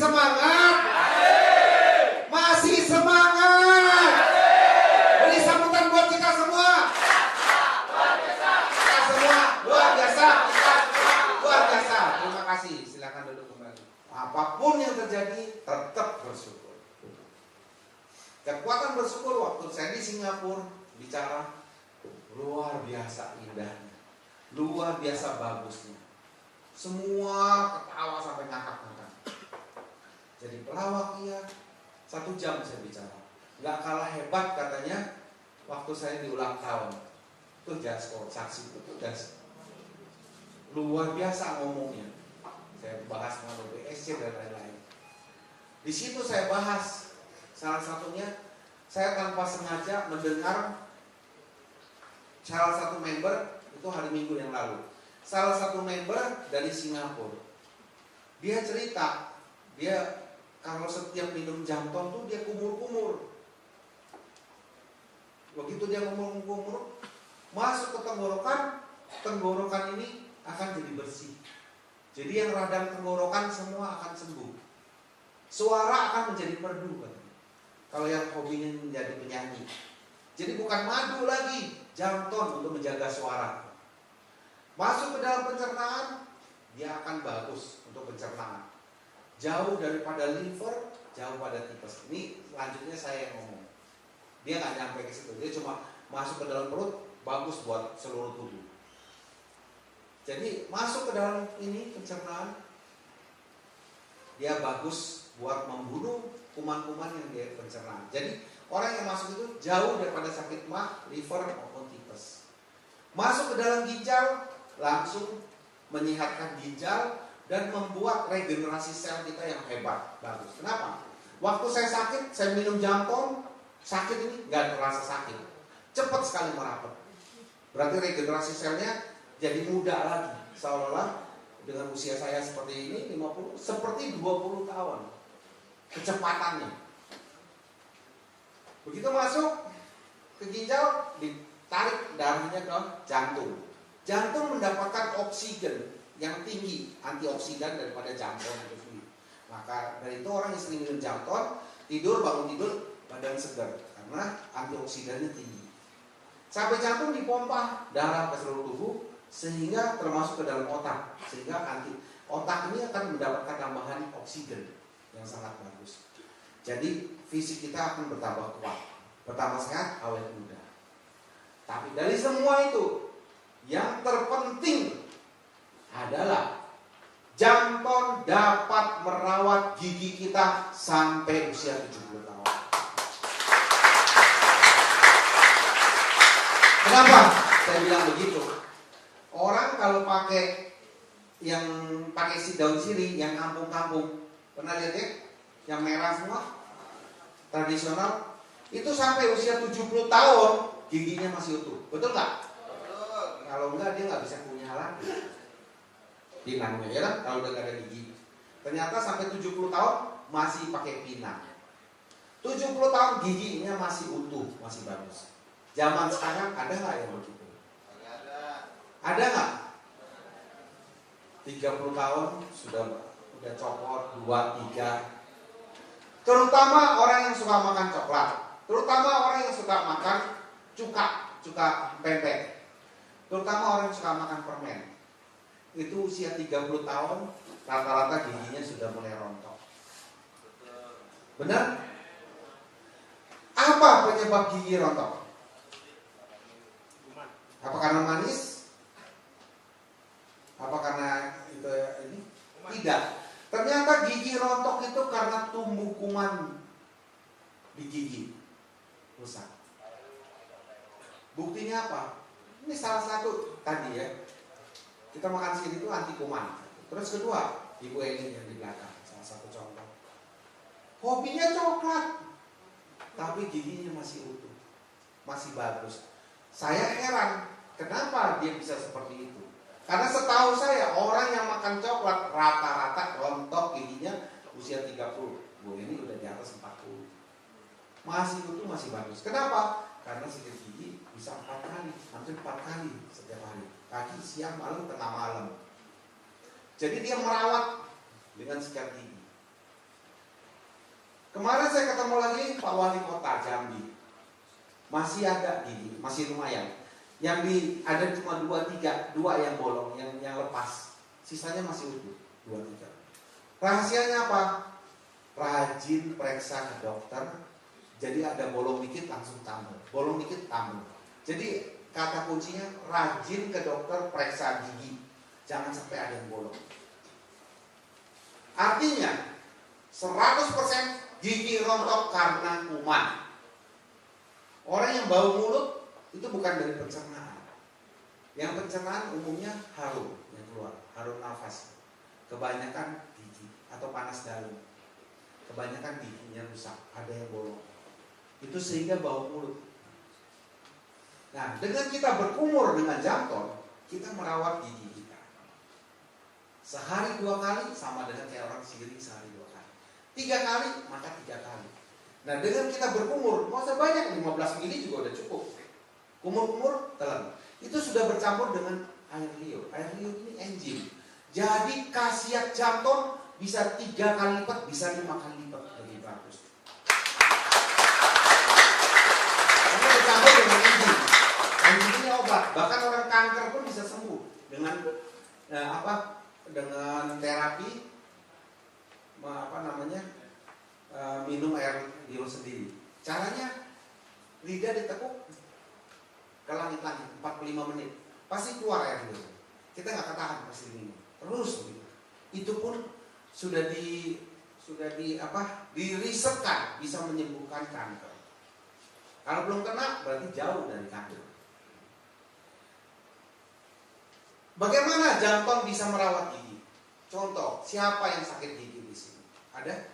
semangat? Masih semangat? Beri sambutan buat kita semua. Kita semua luar biasa. Luar biasa. Terima kasih. Silakan duduk kembali. Apapun yang terjadi, tetap bersyukur. Kekuatan bersyukur waktu saya di Singapura bicara luar biasa indahnya, luar biasa bagusnya. Semua ketawa sampai ngakak-ngakak. Jadi pelawak iya, 1 jam saya bicara. Gak kalah hebat katanya waktu saya di ulang tahun. Itu Jaskor, saksi itu Jaskor. Luar biasa ngomongnya. Saya bahas mengenai BSC dan lain-lain. Di situ saya bahas salah satunya, saya tanpa sengaja mendengar salah satu member itu hari Minggu yang lalu. Salah satu member dari Singapura. Dia cerita, dia kalau setiap minum Jamton tuh dia kumur-kumur. Begitu dia kumur-kumur, masuk ke tenggorokan ini akan jadi bersih. Jadi yang radang tenggorokan semua akan sembuh. Suara akan menjadi merdu katanya. Kalau yang hobinya menjadi penyanyi. Jadi bukan madu lagi, Jamton untuk menjaga suara. Masuk ke dalam pencernaan, dia akan bagus untuk pencernaan. Jauh daripada liver, jauh pada tipes. Ini selanjutnya saya yang ngomong. Dia nggak nyampe ke situ, dia cuma masuk ke dalam perut, bagus buat seluruh tubuh. Jadi masuk ke dalam ini pencernaan, dia bagus buat membunuh kuman-kuman yang di pencernaan. Jadi orang yang masuk itu jauh daripada sakit mah, liver maupun tipes. Masuk ke dalam ginjal, langsung menyehatkan ginjal dan membuat regenerasi sel kita yang hebat, bagus. Kenapa? Waktu saya sakit, saya minum Jamton, sakit ini nggak terasa sakit, cepat sekali merapat. Berarti regenerasi selnya jadi muda lagi, seolah-olah dengan usia saya seperti ini 50, seperti 20 tahun kecepatannya. Begitu masuk ke ginjal, ditarik darahnya ke jantung. Jantung mendapatkan oksigen yang tinggi, antioksidan daripada Jamton itu sendiri. Maka dari itu orang yang sering minum Jamton, bangun tidur badan segar karena antioksidannya tinggi. Sampai jantung dipompa darah ke seluruh tubuh sehingga termasuk ke dalam otak, sehingga otak ini akan mendapatkan tambahan oksigen yang sangat bagus. Jadi fisik kita akan bertambah kuat, bertambah sehat, awet muda. Tapi dari semua itu, yang terpenting adalah Jamton dapat merawat gigi kita sampai usia 70 tahun. Kenapa saya bilang begitu? Orang kalau pakai yang pakai daun sirih yang kampung-kampung, pernah lihat ya? Yang merah semua, tradisional, itu sampai usia 70 tahun giginya masih utuh, betul nggak? Kalau enggak dia nggak bisa punya lagi pinangnya, ya kan? Kalau udah nggak ada gigi, ternyata sampai 70 tahun masih pakai pinang. 70 tahun giginya masih utuh, masih bagus. Zaman sekarang ada nggak yang begitu? Ada nggak? 30 tahun sudah copot 2, 3. Terutama orang yang suka makan coklat, terutama orang yang suka makan cuka pempek, terutama orang yang suka makan permen. Itu usia 30 tahun rata-rata giginya sudah mulai rontok. Benar? Apa penyebab gigi rontok? Apa karena manis? Apa karena itu ini? Tidak. Ternyata gigi rontok itu karena tumbuh kuman di gigi rusak. Buktinya apa? Ini salah satu tadi ya. Kita makan sini itu anti kuman. Terus kedua, Ibu Eni yang di belakang, salah satu contoh. Hobinya coklat, tapi giginya masih utuh, masih bagus. Saya heran, kenapa dia bisa seperti itu? Karena setahu saya orang yang makan coklat rata-rata rontok giginya usia 30. Bu ini udah di atas 40. Masih utuh, masih bagus. Kenapa? Karena sikat gigi bisa 4 kali, hampir 4 kali setiap hari. Pagi, siang, malam, tengah malam. Jadi dia merawat dengan sikat gigi. Kemarin saya ketemu lagi Pak Wali Kota Jambi. Masih ada gigi, masih lumayan. Yang ada cuma 2-3, 2 yang bolong, yang lepas. Sisanya masih utuh, 2-3. Rahasianya apa? Rajin periksa ke dokter. Jadi ada bolong dikit langsung tambah, bolong dikit tambah. Jadi kata kuncinya rajin ke dokter periksa gigi. Jangan sampai ada yang bolong. Artinya 100% gigi rontok karena kuman. Orang yang bau mulut itu bukan dari pencernaan. Yang pencernaan umumnya harum yang keluar, harum nafas. Kebanyakan gigi atau panas dalam. Kebanyakan giginya rusak, ada yang bolong. Itu sehingga bau mulut. Nah, dengan kita berkumur dengan Jamton, kita merawat gigi kita. Sehari 2 kali sama dengan kayak orang siring sehari 2 kali. 3 kali, maka 3 kali. Nah, dengan kita berkumur, mau sebanyak 15 mili juga udah cukup. Kumur-kumur, telan. Itu sudah bercampur dengan air liur. Air liur ini enzim. Jadi khasiat Jamton bisa 3 kali lipat, bisa 5 kali lipat lebih bagus. Karena bercampur dengan enzim. Enzim ini obat. Bahkan orang kanker pun bisa sembuh dengan dengan terapi minum air liur sendiri. Caranya lidah ditekuk ke langit-langit 45 menit. Pasti keluar air liur. Kita nggak ketahan pasti minum. Terus begitu. Itu pun sudah dirisetkan bisa menyembuhkan kanker. Kalau belum kena berarti jauh dari kanker. Bagaimana Jamton bisa merawat gigi? Contoh, siapa yang sakit gigi di sini? Ada?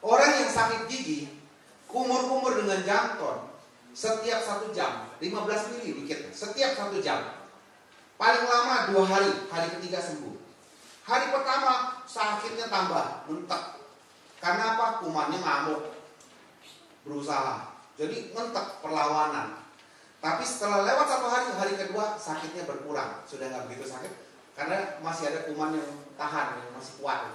Orang yang sakit gigi, kumur-kumur dengan Jamton setiap 1 jam, 15 mili dikit, setiap 1 jam. Paling lama 2 hari, hari ketiga sembuh. Hari pertama sakitnya tambah, mentek. Karena apa? Kumannya ngamuk, berusaha. Jadi mentek, perlawanan. Tapi setelah lewat 1 hari, hari kedua sakitnya berkurang. Sudah nggak begitu sakit, karena masih ada kuman yang tahan, yang masih kuat.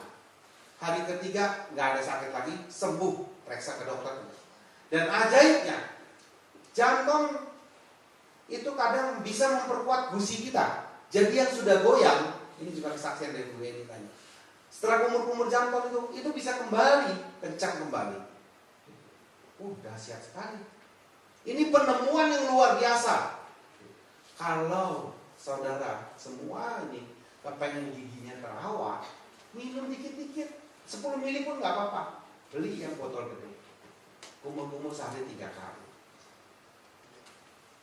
Hari ketiga nggak ada sakit lagi, sembuh, periksa ke dokter. Dan ajaibnya, Jamton itu kadang bisa memperkuat gusi kita. Jadi yang sudah goyang, ini juga kesaksian dari Bu Eni tanya. Setelah kumur-kumur Jamton itu bisa kembali, kencang kembali. Dahsyat sekali. Ini penemuan yang luar biasa. Kalau saudara semua ini kepengen giginya terawat, minum dikit-dikit. 10 mili pun nggak apa-apa. Beli yang botol gede. Kumur-kumur sehari 3 kali.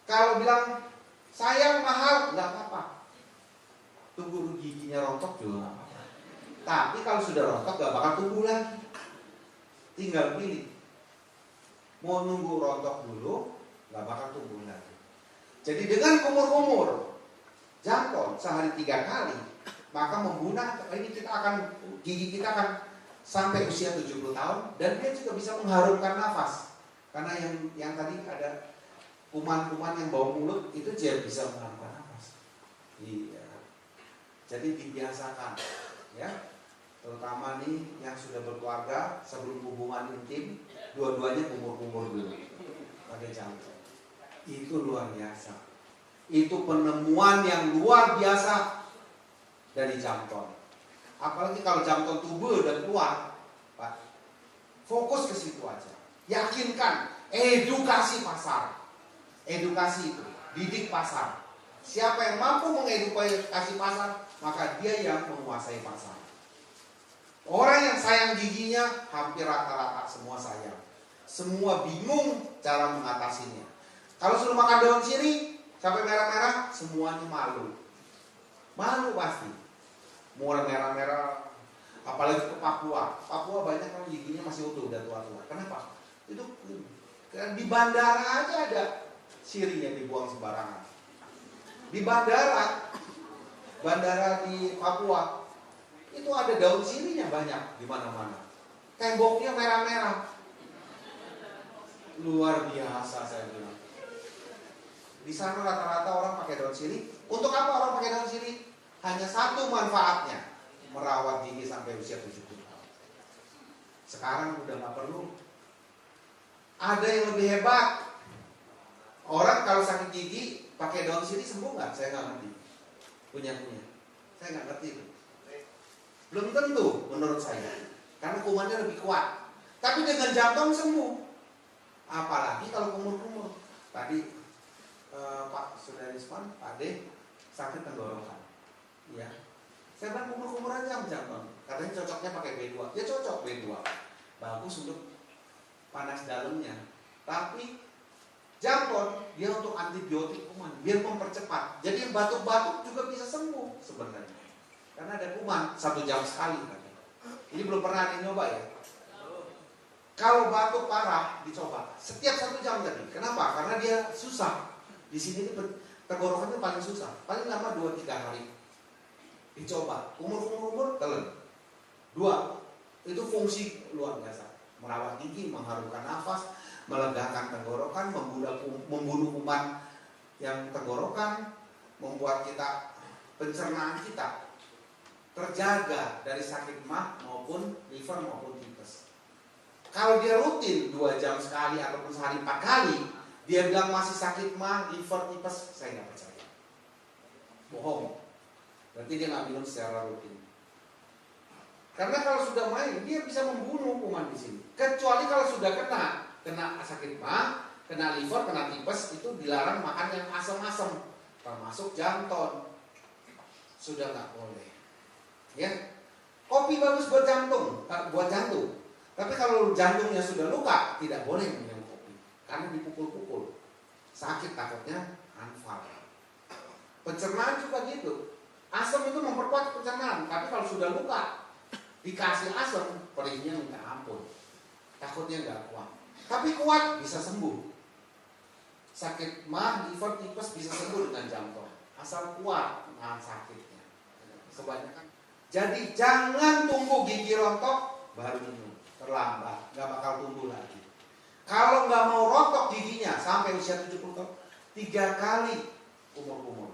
Kalau bilang sayang mahal, nggak apa-apa. Tunggu giginya rontok juga nggak apa-apa. Tapi kalau sudah rontok nggak bakal tumbuh lagi. Tinggal pilih. Mau nunggu rontok dulu, nggak bakal tumbuh lagi. Jadi dengan kumur-kumur Jamton sehari 3 kali, maka gigi kita akan sampai usia 70 tahun dan dia juga bisa mengharumkan nafas. Karena yang tadi ada kuman-kuman yang bau mulut itu dia bisa mengharumkan nafas. Iya. Jadi dibiasakan, ya. Terutama nih yang sudah berkeluarga sebelum hubungan intim, dua-duanya kumur-kumur dulu pakai Jamton. Itu luar biasa. Itu penemuan yang luar biasa dari Jamton. Apalagi kalau Jamton tubuh dan keluar, Pak, fokus ke situ aja. Yakinkan, edukasi pasar. Edukasi itu, didik pasar. Siapa yang mampu mengedukasi pasar, maka dia yang menguasai pasar. Orang yang sayang giginya hampir rata-rata semua sayang. Semua bingung cara mengatasinya. Kalau sudah makan daun sirih sampai merah-merah, semuanya malu. Malu pasti. Mau merah-merah, apalagi ke Papua. Papua banyak orang giginya masih utuh, udah tua-tua. Kenapa? Itu di bandara aja ada sirih yang dibuang sembarangan. Di bandara di Papua, itu ada daun sirihnya banyak di mana-mana. Temboknya merah-merah. Luar biasa saya bilang. Di sana rata-rata orang pakai daun sirih. Untuk apa orang pakai daun sirih? Hanya satu manfaatnya, merawat gigi sampai usia 70 tahun. Sekarang udah nggak perlu Ada yang lebih hebat. Orang kalau sakit gigi pakai daun sirih sembuh nggak? Saya nggak ngerti. Punya. Saya nggak ngerti itu. Belum tentu menurut saya. Karena kumannya lebih kuat. Tapi dengan jantung sembuh. Apalagi kalau kumur-kumur. Tadi Pak Sudarisman, Pak D sakit tenggorokan. Ya. Saya bilang kumur-kumur aja sama jantung. Katanya cocoknya pakai B2. Ya cocok B2. Bagus untuk panas dalamnya. Tapi jantung dia untuk antibiotik kuman, biar mempercepat. Jadi yang batuk-batuk juga bisa sembuh sebenarnya. Karena ada kuman 1 jam sekali. Ini belum pernah ada nyoba ya. Kalau batuk parah dicoba setiap 1 jam tadi. Kenapa? Karena dia susah. Di sini tenggorokannya paling susah. Paling lama 2-3 hari. Dicoba. Umur telan. 2. Itu fungsi luar biasa. Merawat gigi, mengharumkan nafas, melegakan tenggorokan, membunuh kuman yang tenggorokan, membuat kita pencernaan kita terjaga dari sakit mah maupun liver maupun tipes. Kalau dia rutin 2 jam sekali ataupun sehari 4 kali, dia bilang masih sakit mah, liver, tipes, saya nggak percaya. Bohong. Berarti dia nggak minum secara rutin. Karena kalau sudah main, dia bisa membunuh kuman di sini. Kecuali kalau sudah kena sakit mah, kena liver, kena tipes, itu dilarang makan yang asam-asam, termasuk jantung. Sudah nggak boleh. Ya, kopi bagus buat jantung. Tapi kalau jantungnya sudah luka, tidak boleh minum kopi, karena dipukul-pukul, sakit takutnya anfal. Pencernaan juga gitu. Asam itu memperkuat pencernaan, tapi kalau sudah luka, dikasih asam, perihnya minta ampun. Takutnya nggak kuat. Tapi kuat bisa sembuh. Sakit mah, liver, tipes bisa sembuh dengan jantung. Asal kuat nahan sakitnya. Kebanyakan. Jadi jangan tunggu gigi rontok baru minum. Terlambat, nggak bakal tumbuh lagi. Kalau nggak mau rontok giginya sampai usia 70 tahun, 3 kali kumur-kumur.